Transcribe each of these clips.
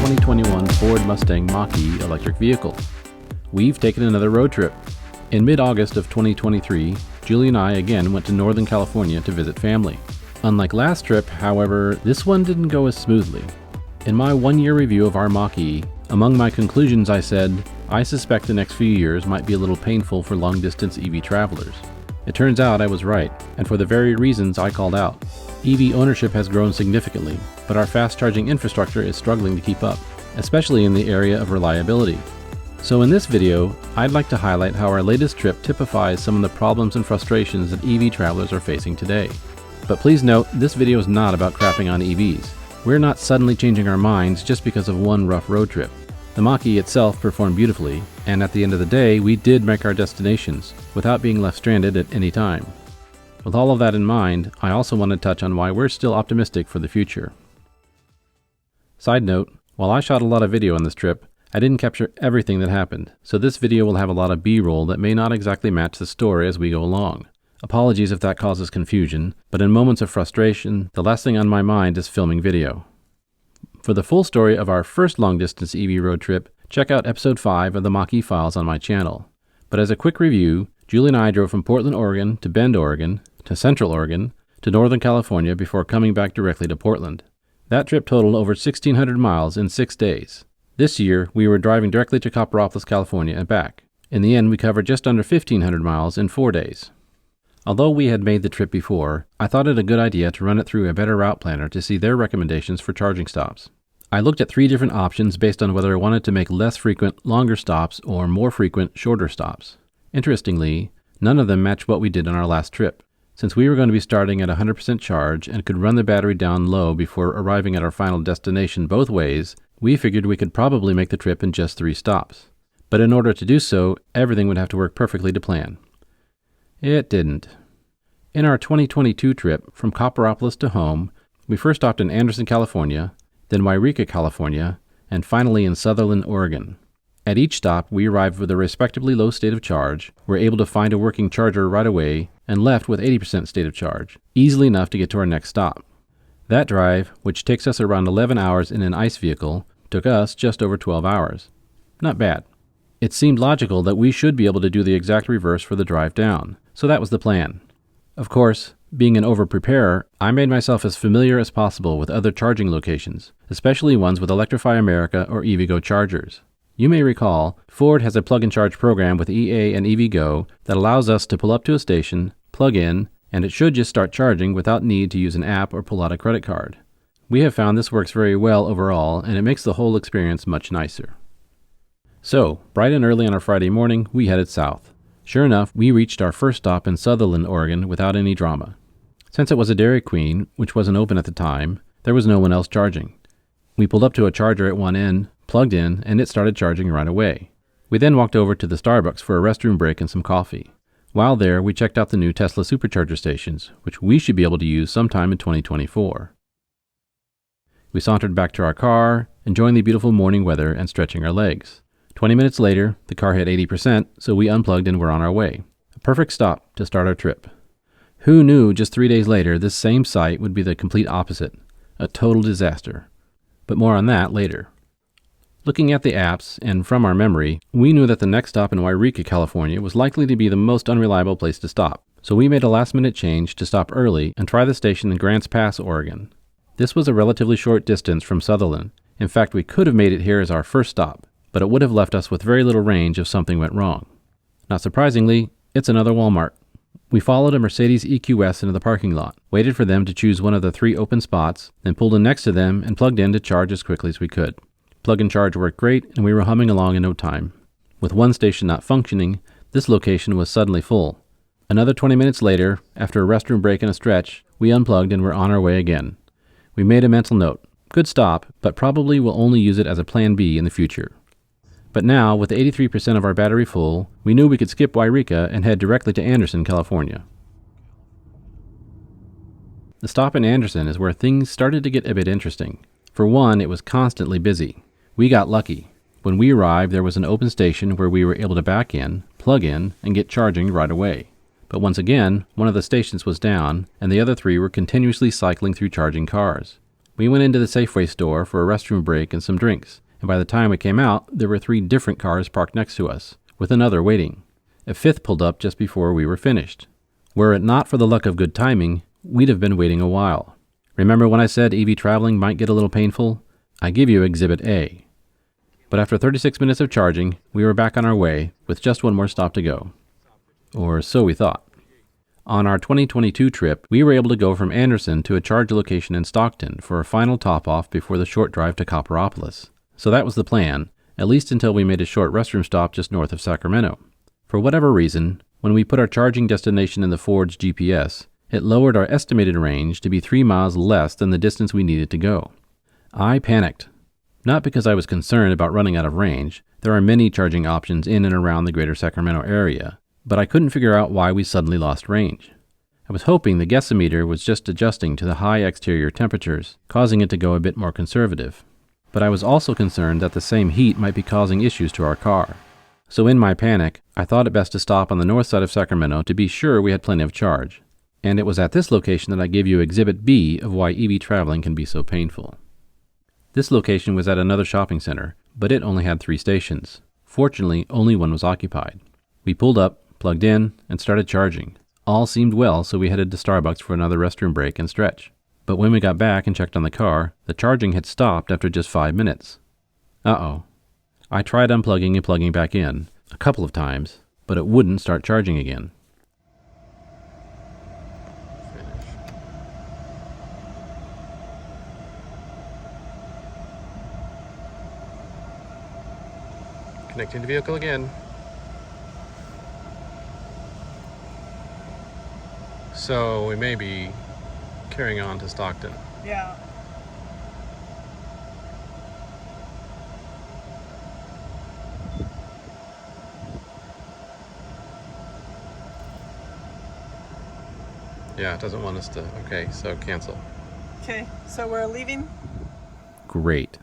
2021 Ford Mustang Mach-e electric vehicle. We've taken another road trip. In mid-August of 2023, Julie and I again went to Northern California to visit family. Unlike last trip, however, this one didn't go as smoothly. In my one-year review of our Mach-e, among my conclusions I said, I suspect the next few years might be a little painful for long-distance EV travelers. It turns out I was right, and for the very reasons I called out. EV ownership has grown significantly, but our fast-charging infrastructure is struggling to keep up, especially in the area of reliability. So in this video, I'd like to highlight how our latest trip typifies some of the problems and frustrations that EV travelers are facing today. But please note, this video is not about crapping on EVs. We're not suddenly changing our minds just because of one rough road trip. The Mach-e itself performed beautifully, and at the end of the day, we did make our destinations without being left stranded at any time. With all of that in mind, I also want to touch on why we're still optimistic for the future. Side note, while I shot a lot of video on this trip, I didn't capture everything that happened, so this video will have a lot of B-roll that may not exactly match the story as we go along. Apologies if that causes confusion, but in moments of frustration, the last thing on my mind is filming video. For the full story of our first long-distance EV road trip, check out episode 5 of the Mach-e files on my channel. But as a quick review, Julie and I drove from Portland, Oregon to Bend, Oregon, to Central Oregon, to Northern California before coming back directly to Portland. That trip totaled over 1,600 miles in 6 days. This year, we were driving directly to Copperopolis, California and back. In the end, we covered just under 1,500 miles in 4 days. Although we had made the trip before, I thought it a good idea to run it through a better route planner to see their recommendations for charging stops. I looked at 3 different options based on whether I wanted to make less frequent, longer stops or more frequent, shorter stops. Interestingly, none of them matched what we did on our last trip. Since we were going to be starting at 100% charge and could run the battery down low before arriving at our final destination both ways, we figured we could probably make the trip in just 3 stops. But in order to do so, everything would have to work perfectly to plan. It didn't. In our 2022 trip from Copperopolis to home, we first stopped in Anderson, California, then Yreka, California, and finally in Sutherland, Oregon. At each stop, we arrived with a respectably low state of charge, were able to find a working charger right away, and left with 80% state of charge, easily enough to get to our next stop. That drive, which takes us around 11 hours in an ICE vehicle, took us just over 12 hours. Not bad. It seemed logical that we should be able to do the exact reverse for the drive down, so that was the plan. Of course, being an over-preparer, I made myself as familiar as possible with other charging locations, especially ones with Electrify America or EVgo chargers. You may recall, Ford has a plug-and-charge program with EA and EVgo that allows us to pull up to a station, plug in, and it should just start charging without need to use an app or pull out a credit card. We have found this works very well overall, and it makes the whole experience much nicer. So, bright and early on our Friday morning, we headed south. Sure enough, we reached our first stop in Sutherland, Oregon without any drama. Since it was a Dairy Queen, which wasn't open at the time, there was no one else charging. We pulled up to a charger at one end, plugged in, and it started charging right away. We then walked over to the Starbucks for a restroom break and some coffee. While there, we checked out the new Tesla supercharger stations, which we should be able to use sometime in 2024. We sauntered back to our car, enjoying the beautiful morning weather and stretching our legs. 20 minutes later, the car hit 80%, so we unplugged and were on our way. A perfect stop to start our trip. Who knew just 3 days later this same site would be the complete opposite, a total disaster. But more on that later. Looking at the apps, and from our memory, we knew that the next stop in Yreka, California was likely to be the most unreliable place to stop, so we made a last-minute change to stop early and try the station in Grants Pass, Oregon. This was a relatively short distance from Sutherland. In fact, we could have made it here as our first stop, but it would have left us with very little range if something went wrong. Not surprisingly, it's another Walmart. We followed a Mercedes EQS into the parking lot, waited for them to choose one of the 3 open spots, then pulled in next to them and plugged in to charge as quickly as we could. Plug and charge worked great, and we were humming along in no time. With one station not functioning, this location was suddenly full. Another 20 minutes later, after a restroom break and a stretch, we unplugged and were on our way again. We made a mental note. Good stop, but probably will only use it as a plan B in the future. But now, with 83% of our battery full, we knew we could skip Yreka and head directly to Anderson, California. The stop in Anderson is where things started to get a bit interesting. For one, it was constantly busy. We got lucky. When we arrived, there was an open station where we were able to back in, plug in, and get charging right away. But once again, one of the stations was down, and the other 3 were continuously cycling through charging cars. We went into the Safeway store for a restroom break and some drinks, and by the time we came out, there were 3 different cars parked next to us, with another waiting. A 5th pulled up just before we were finished. Were it not for the luck of good timing, we'd have been waiting a while. Remember when I said EV traveling might get a little painful? I give you Exhibit A. But after 36 minutes of charging, we were back on our way, with just one more stop to go. Or so we thought. On our 2022 trip, we were able to go from Anderson to a charge location in Stockton for a final top-off before the short drive to Copperopolis. So that was the plan, at least until we made a short restroom stop just north of Sacramento. For whatever reason, when we put our charging destination in the Ford's GPS, it lowered our estimated range to be 3 miles less than the distance we needed to go. I panicked. Not because I was concerned about running out of range. There are many charging options in and around the greater Sacramento area, but I couldn't figure out why we suddenly lost range. I was hoping the guessometer was just adjusting to the high exterior temperatures, causing it to go a bit more conservative. But I was also concerned that the same heat might be causing issues to our car. So in my panic, I thought it best to stop on the north side of Sacramento to be sure we had plenty of charge. And it was at this location that I gave you Exhibit B of why EV traveling can be so painful. This location was at another shopping center, but it only had 3 stations. Fortunately, only one was occupied. We pulled up, plugged in, and started charging. All seemed well, so we headed to Starbucks for another restroom break and stretch. But when we got back and checked on the car, the charging had stopped after just 5 minutes. Uh-oh. I tried unplugging and plugging back in a couple of times, but it wouldn't start charging again. Connecting the vehicle again. So we may be carrying on to Stockton. Yeah. Yeah, it doesn't want us to. Okay, so cancel. Okay, so we're leaving? Great.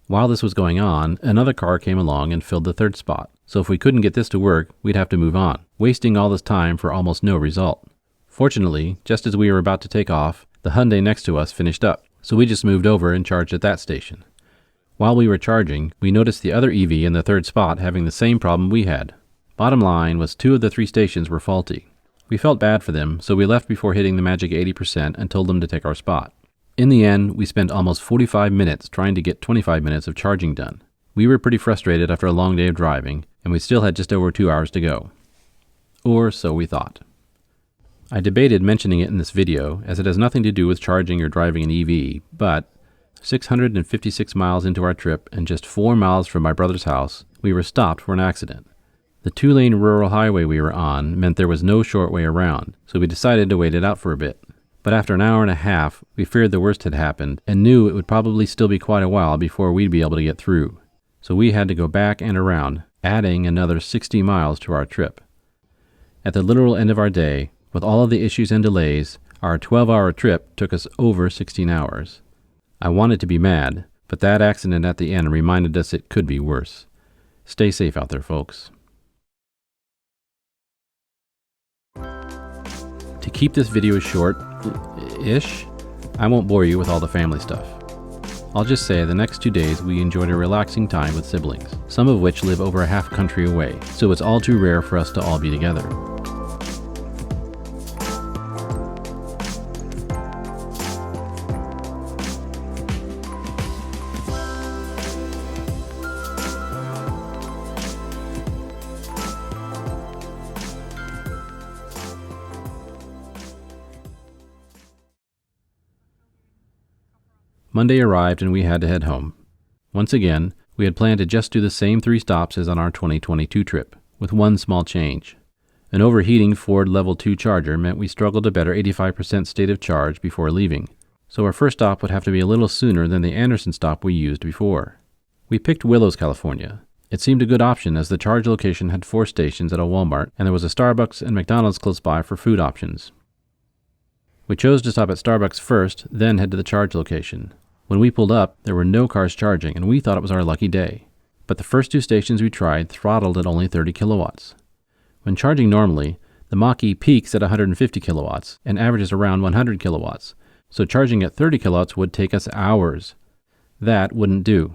While this was going on, another car came along and filled the 3rd spot. So if we couldn't get this to work, we'd have to move on, wasting all this time for almost no result. Fortunately, just as we were about to take off, the Hyundai next to us finished up, so we just moved over and charged at that station. While we were charging, we noticed the other EV in the 3rd spot having the same problem we had. Bottom line was 2 of the 3 stations were faulty. We felt bad for them, so we left before hitting the magic 80% and told them to take our spot. In the end, we spent almost 45 minutes trying to get 25 minutes of charging done. We were pretty frustrated after a long day of driving, and we still had just over 2 hours to go. Or so we thought. I debated mentioning it in this video, as it has nothing to do with charging or driving an EV, but 656 miles into our trip and just 4 miles from my brother's house, we were stopped for an accident. The 2-lane rural highway we were on meant there was no short way around, so we decided to wait it out for a bit. But after an hour and a half, we feared the worst had happened and knew it would probably still be quite a while before we'd be able to get through. So we had to go back and around, adding another 60 miles to our trip. At the literal end of our day, with all of the issues and delays, our 12-hour trip took us over 16 hours. I wanted to be mad, but that accident at the end reminded us it could be worse. Stay safe out there, folks. To keep this video short-ish, I won't bore you with all the family stuff. I'll just say the next 2 days we enjoyed a relaxing time with siblings, some of which live over a half country away, so it's all too rare for us to all be together. Monday arrived and we had to head home. Once again, we had planned to just do the same 3 stops as on our 2022 trip, with one small change. An overheating Ford Level 2 charger meant we struggled to better 85% state of charge before leaving, so our first stop would have to be a little sooner than the Anderson stop we used before. We picked Willows, California. It seemed a good option as the charge location had 4 stations at a Walmart and there was a Starbucks and McDonald's close by for food options. We chose to stop at Starbucks first, then head to the charge location. When we pulled up, there were no cars charging, and we thought it was our lucky day. But the first 2 stations we tried throttled at only 30 kilowatts. When charging normally, the Mach-e peaks at 150 kilowatts and averages around 100 kilowatts, so charging at 30 kilowatts would take us hours. That wouldn't do.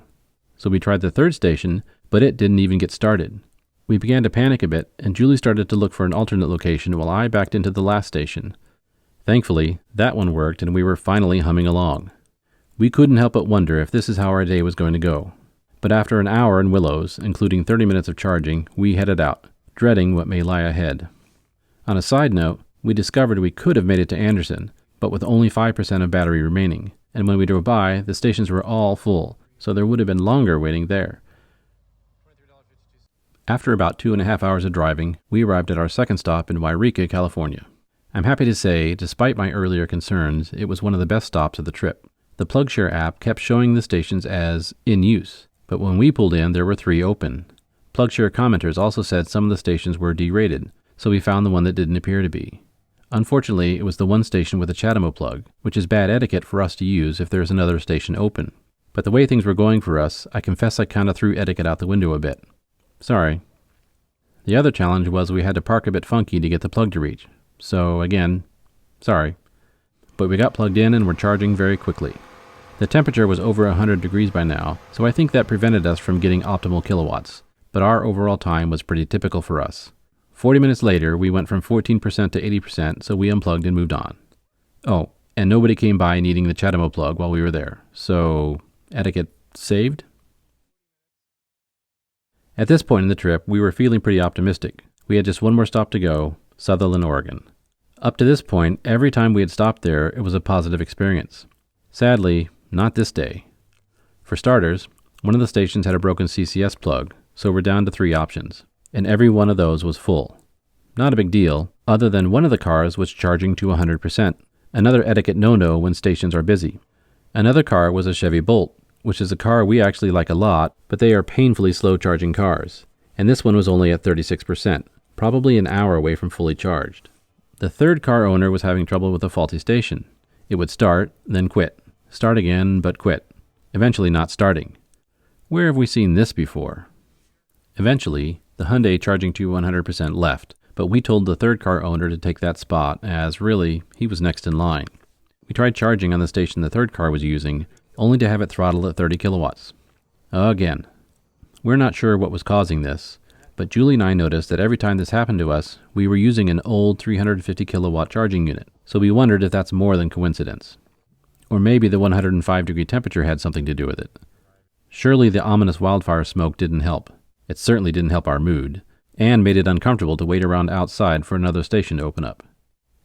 So we tried the third station, but it didn't even get started. We began to panic a bit, and Julie started to look for an alternate location while I backed into the last station. Thankfully, that one worked and we were finally humming along. We couldn't help but wonder if this is how our day was going to go. But after an hour in Willows, including 30 minutes of charging, we headed out, dreading what may lie ahead. On a side note, we discovered we could have made it to Anderson, but with only 5% of battery remaining, and when we drove by, the stations were all full, so there would have been longer waiting there. After about 2.5 hours of driving, we arrived at our second stop in Wairika, California. I'm happy to say, despite my earlier concerns, it was one of the best stops of the trip. The PlugShare app kept showing the stations as in use, but when we pulled in, there were 3 open. PlugShare commenters also said some of the stations were derated, so we found the one that didn't appear to be. Unfortunately, it was the one station with a CHAdeMO plug, which is bad etiquette for us to use if there's another station open. But the way things were going for us, I confess I kinda threw etiquette out the window a bit. Sorry. The other challenge was we had to park a bit funky to get the plug to reach. So again, sorry. But we got plugged in and were charging very quickly. The temperature was over 100 degrees by now, so I think that prevented us from getting optimal kilowatts, but our overall time was pretty typical for us. 40 minutes later, we went from 14% to 80%, so we unplugged and moved on. Oh, and nobody came by needing the CHAdeMO plug while we were there, so etiquette saved? At this point in the trip, we were feeling pretty optimistic. We had just one more stop to go, Sutherland, Oregon. Up to this point, every time we had stopped there, it was a positive experience. Sadly, not this day. For starters, one of the stations had a broken CCS plug, so we're down to 3 options, and every one of those was full. Not a big deal, other than one of the cars was charging to 100%, another etiquette no-no when stations are busy. Another car was a Chevy Bolt, which is a car we actually like a lot, but they are painfully slow charging cars, and this one was only at 36%, probably an hour away from fully charged. The third car owner was having trouble with a faulty station. It would start, then quit. Start again, but quit. Eventually not starting. Where have we seen this before? Eventually, the Hyundai charging to 100% left, but we told the third car owner to take that spot, as really, he was next in line. We tried charging on the station the third car was using, only to have it throttle at 30 kilowatts. Again. We're not sure what was causing this, but Julie and I noticed that every time this happened to us, we were using an old 350 kilowatt charging unit, so we wondered if that's more than coincidence. Or maybe the 105-degree temperature had something to do with it. Surely the ominous wildfire smoke didn't help. It certainly didn't help our mood, and made it uncomfortable to wait around outside for another station to open up.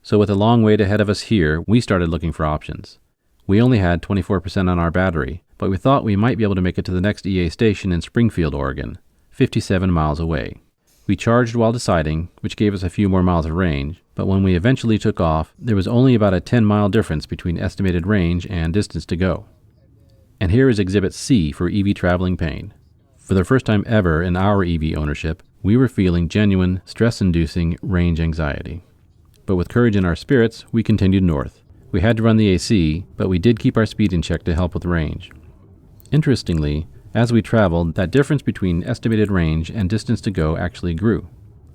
So with a long wait ahead of us here, we started looking for options. We only had 24% on our battery, but we thought we might be able to make it to the next EA station in Springfield, Oregon, 57 miles away. We charged while deciding, which gave us a few more miles of range, but when we eventually took off, there was only about a 10-mile difference between estimated range and distance to go. And here is Exhibit C for EV traveling pain. For the first time ever in our EV ownership, we were feeling genuine, stress-inducing range anxiety. But with courage in our spirits, we continued north. We had to run the AC, but we did keep our speed in check to help with range. Interestingly, as we traveled, that difference between estimated range and distance to go actually grew.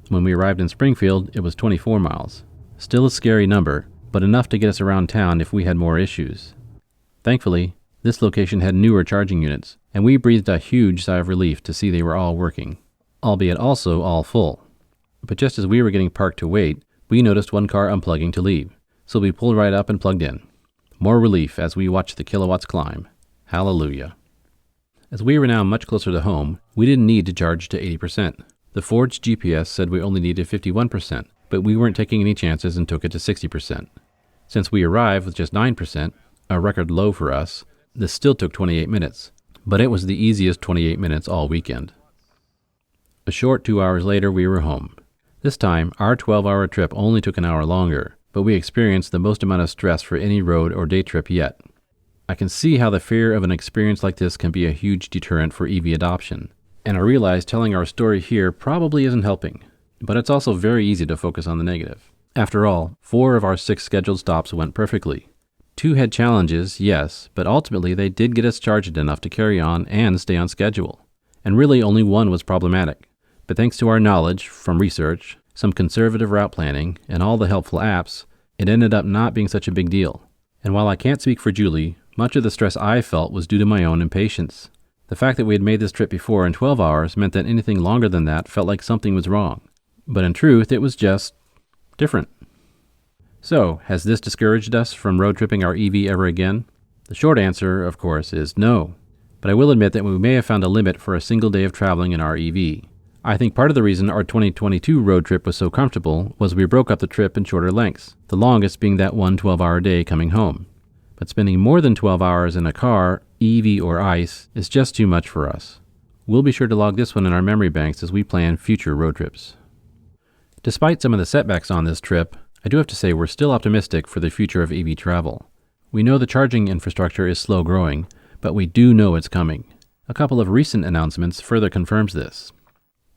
When we arrived in Springfield, it was 24 miles. Still a scary number, but enough to get us around town if we had more issues. Thankfully, this location had newer charging units, and we breathed a huge sigh of relief to see they were all working, albeit also all full. But just as we were getting parked to wait, we noticed one car unplugging to leave, so we pulled right up and plugged in. More relief as we watched the kilowatts climb. Hallelujah. As we were now much closer to home, we didn't need to charge to 80%. The Ford's GPS said we only needed 51%, but we weren't taking any chances and took it to 60%. Since we arrived with just 9%, a record low for us, this still took 28 minutes, but it was the easiest 28 minutes all weekend. A short 2 hours later, we were home. This time, our 12-hour trip only took an hour longer, but we experienced the most amount of stress for any road or day trip yet. I can see how the fear of an experience like this can be a huge deterrent for EV adoption, and I realize telling our story here probably isn't helping, but it's also very easy to focus on the negative. After all, 4 of our 6 scheduled stops went perfectly. 2 had challenges, yes, but ultimately they did get us charged enough to carry on and stay on schedule. And really only 1 was problematic. But thanks to our knowledge from research, some conservative route planning, and all the helpful apps, it ended up not being such a big deal. And while I can't speak for Julie, much of the stress I felt was due to my own impatience. The fact that we had made this trip before in 12 hours meant that anything longer than that felt like something was wrong. But in truth, it was just different. So, has this discouraged us from road tripping our EV ever again? The short answer, of course, is no. But I will admit that we may have found a limit for a single day of traveling in our EV. I think part of the reason our 2022 road trip was so comfortable was we broke up the trip in shorter lengths, the longest being that one 12-hour day coming home. But spending more than 12 hours in a car, EV or ICE, is just too much for us. We'll be sure to log this one in our memory banks as we plan future road trips. Despite some of the setbacks on this trip, I do have to say we're still optimistic for the future of EV travel. We know the charging infrastructure is slow growing, but we do know it's coming. A couple of recent announcements further confirms this.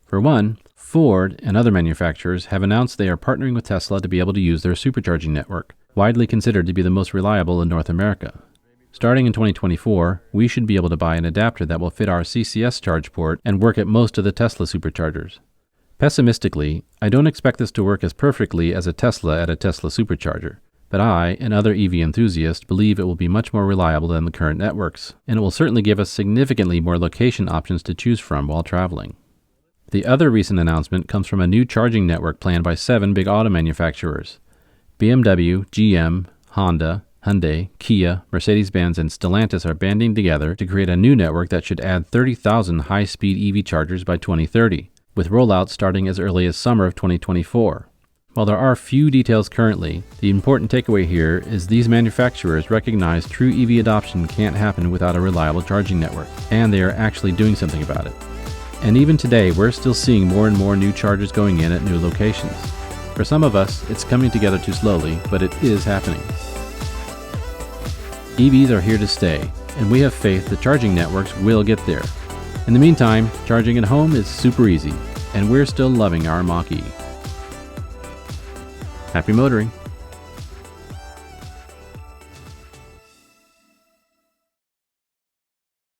For one, Ford and other manufacturers have announced they are partnering with Tesla to be able to use their supercharging network, widely considered to be the most reliable in North America. Starting in 2024, we should be able to buy an adapter that will fit our CCS charge port and work at most of the Tesla superchargers. Pessimistically, I don't expect this to work as perfectly as a Tesla at a Tesla supercharger, but I and other EV enthusiasts believe it will be much more reliable than the current networks, and it will certainly give us significantly more location options to choose from while traveling. The other recent announcement comes from a new charging network planned by 7 big auto manufacturers. BMW, GM, Honda, Hyundai, Kia, Mercedes-Benz, and Stellantis are banding together to create a new network that should add 30,000 high-speed EV chargers by 2030, with rollouts starting as early as summer of 2024. While there are few details currently, the important takeaway here is these manufacturers recognize true EV adoption can't happen without a reliable charging network, and they are actually doing something about it. And even today, we're still seeing more and more new chargers going in at new locations. For some of us, it's coming together too slowly, but it is happening. EVs are here to stay, and we have faith that charging networks will get there. In the meantime, charging at home is super easy, and we're still loving our Mach-e. Happy motoring!